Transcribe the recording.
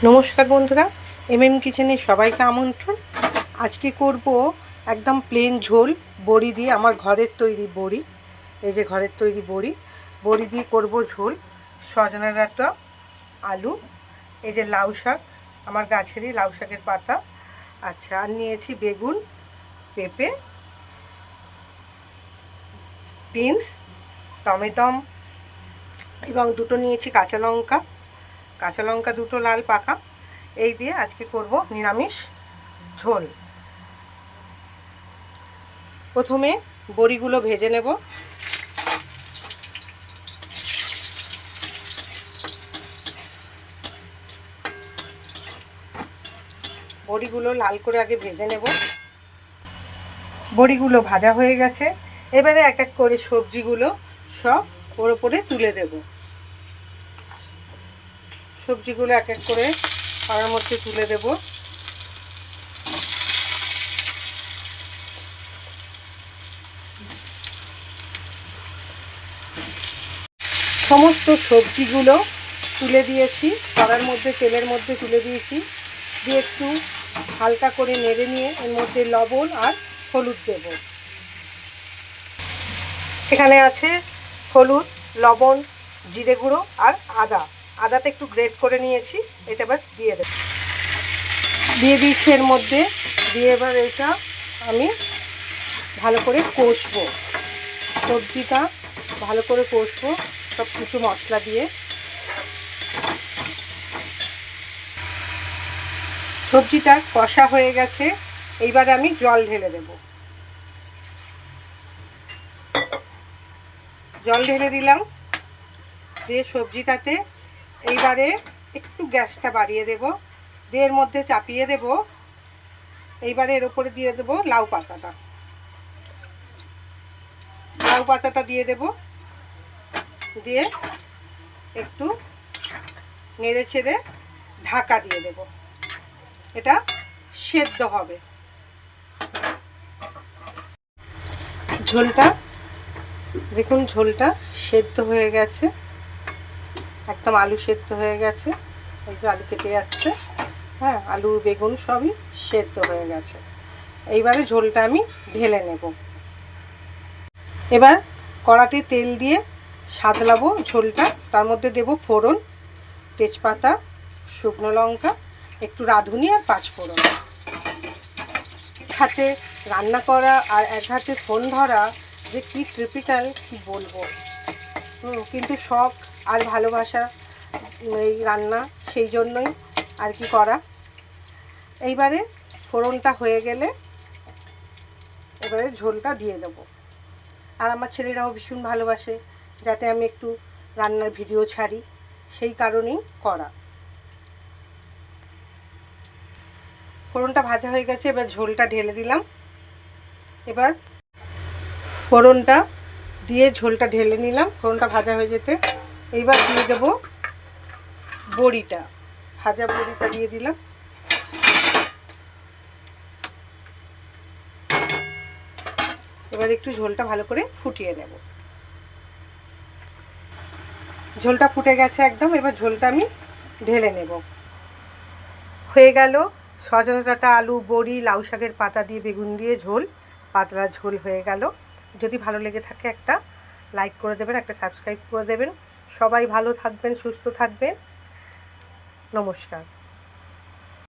নমস্কার বন্ধুরা, এমএম কিচেনে সবাইকে আমন্ত্রণ। আজকে করব একদম প্লেন ঝোল বড়ি দিয়ে, আমার ঘরের তৈরি বড়ি। এই যে ঘরের তৈরি বড়ি দিয়ে করব ঝোল। সজনে ডাঁটা, আলু, এই যে লাউ শাক, আমার গাছেরই লাউ শাকের পাতা। আচ্ছা, আর নিয়েছি বেগুন, পেঁপে, বিনস, টমেটম এবং দুটো নিয়েছি কাঁচা লঙ্কা দুটো লাল পাকা। এই দিয়ে আজকে করব নিরামিষ ঝোল। প্রথমে বড়িগুলো ভেজে নেব। বড়িগুলো লাল করে আগে ভেজে নেব। বড়িগুলো ভাজা হয়ে গেছে। এবারে এক এক করে সবজিগুলো সব ওর উপরে তুলে দেব। সবজিগুলো এক এক করে কড়ার মধ্যে তুলে দেব। সমস্ত সবজিগুলো তুলে দিয়েছি, কড়ার মধ্যে তেলের মধ্যে তুলে দিয়েছি। দিয়ে একটু হালকা করে নেড়ে নিয়ে এর মধ্যে লবণ আর হলুদ দেব। এখানে আছে হলুদ, লবণ, জিরে গুঁড়ো আর আদাটা একটু গ্রেট করে নিয়েছি। এটা এবার দিয়ে দেব। দিয়ে দিচ্ছি এর মধ্যে। দিয়ে এবার এটা আমি ভালো করে কষবো। সবজিটা ভালো করে কষবো সব কিছু মশলা দিয়ে। সবজিটা কষা হয়ে গেছে। এইবারে আমি জল ঢেলে দেব। জল ঢেলে দিলাম। দিয়ে সবজিটাতে এইবারে একটু গ্যাসটা বাড়িয়ে দেব। দিয়ে এর মধ্যে চাপিয়ে দেব। এইবারে এর উপরে দিয়ে দেব লাউ পাতাটা দিয়ে দেব। দিয়ে একটু নেড়ে ছেড়ে ঢাকা দিয়ে দেব। এটা সেদ্ধ হবে। ঝোলটা দেখুন, ঝোলটা সেদ্ধ হয়ে গেছে, একদম আলু সেদ্ধ হয়ে গেছে। এই যে আলু কেটে যাচ্ছে, হ্যাঁ, আলু বেগুন সবই সেদ্ধ হয়ে গেছে। এইবারে ঝোলটা আমি ঢেলে নেব। এবার কড়াতে তেল দিয়ে সাতলাবো ঝোলটা। তার মধ্যে দেব ফোড়ন, তেজপাতা, শুকনো লঙ্কা, একটু রাঁধুনি আর পাঁচফোড়ন। এক হাতে রান্না করা আর এক হাতে ফোন ধরা যে কি ট্রিপিক্যাল, কি বলবো। কিন্তু শখ আর ভালোবাসা এই রান্না, সেই জন্যই আর কি করা। এইবারে ফোড়নটা হয়ে গেলে এবারে ঝোলটা দিয়ে দেবো। আর আমার ছেলেরাও ভীষণ ভালোবাসে যাতে আমি একটু রান্নার ভিডিও ছাড়ি, সেই কারণেই করা। ফোড়নটা ভাজা হয়ে গেছে, এবার ঝোলটা ঢেলে দিলাম। এবার ফোড়নটা দিয়ে ঝোলটা ঢেলে নিলাম, ফোড়নটা ভাজা হয়ে যেতে। এইবার দিয়ে দেব বড়িটা, ভাজা বড়িটা দিয়ে দিলাম। এবার একটু ঝোলটা ভালো করে ফুটিয়ে নেব। ঝোলটা ফুটে গেছে একদম। এবার ঝোলটা আমি ঢেলে নেব। হয়ে গেল সজনে ডাঁটা, আলু, বড়ি, লাউ শাকের পাতা দিয়ে বেগুন দিয়ে ঝোল, পাতলা ঝোল হয়ে গেল। যদি ভালো লেগে থাকে একটা লাইক করে দেবেন, একটা সাবস্ক্রাইব করে দেবেন। সবাই ভালো থাকবেন, সুস্থ থাকবেন। নমস্কার।